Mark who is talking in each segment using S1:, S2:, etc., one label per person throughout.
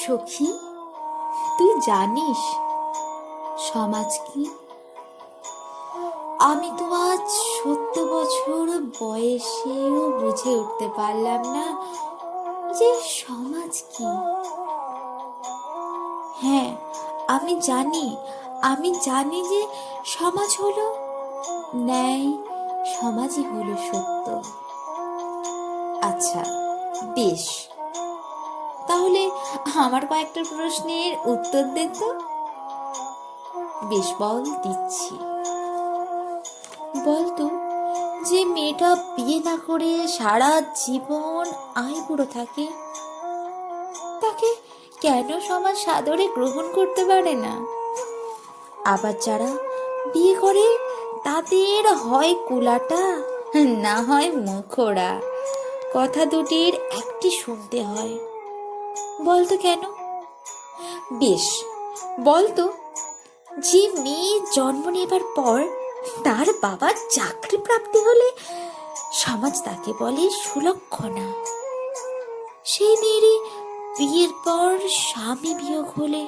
S1: সখী, তুই জানিস সমাজ কি? আমি তো আজ 70 বছর বয়সেও বুঝে উঠতে পারলাম না যে সমাজ কি। হ্যাঁ, আমি জানি যে সমাজ হলো ন্যায়, সমাজই হলো সত্য। আচ্ছা, বেশ, তাহলে আমার কয়েকটা প্রশ্নের উত্তর দে তো। বেশ, বল, দিচ্ছি। বলতো, যে মেয়েটা বিয়ে না করে সারা জীবন আইবুড়ো থাকে, তাকে কেন সমাজ সাদরে গ্রহণ করতে পারে না? আবার যারা বিয়ে করে তাদের হয় কুলাটা, না হয় মুখোড়া, কথা দুটির একটি শুনতে হয়। বলতো কেন? বেশ, বলতো, যে মেয়ে জন্ম নেবার পর তার বাবার চাকরি প্রাপ্তি হলে সমাজ তাকে বলে সুলক্ষণা। সেই মেয়েরই বিয়ের পর স্বামী বিয়োগ হলে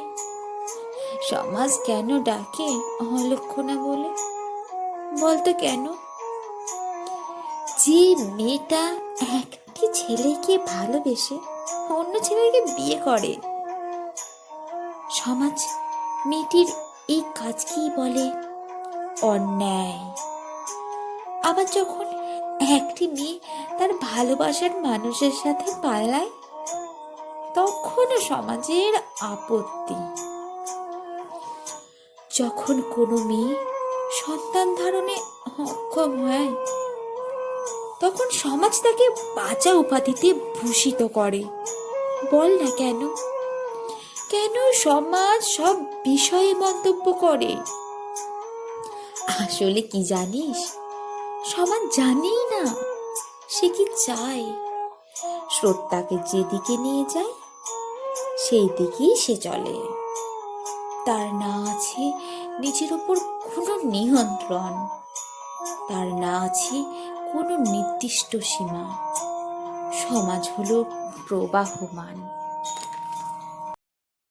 S1: সমাজ কেন ডাকে অলক্ষণা বলে? বলতো কেন? যে মেয়েটা একটি ছেলেকে ভালোবেসে অন্য ছেলেকে বিয়ে করে, সমাজ মেয়েটির এই কাজকেই বলে অন্যায়। আবার যখন একটি মেয়ে তার ভালোবাসার মানুষের সাথে পালায়, তখনও সমাজের আপত্তি। যখন কোনো মেয়ে সন্তান ধারণে অক্ষম হয়, তখন সমাজ তাকে বাঁচা উপাধিতে ভূষিত করে। বল না কেন? কেন সমাজ সব বিষয়ে মন্তব্য করে? আসলে কি জানিস, সমাজ জানেই না সে কি চায়। স্রোত তাকে যেদিকে নিয়ে যায় সেই দিকেই সে চলে। তার না আছে নিজের উপর কোনো নিয়ন্ত্রণ, তার না আছে কোনো নির্দিষ্ট সীমা। সমাজ হলো প্রবাহমান।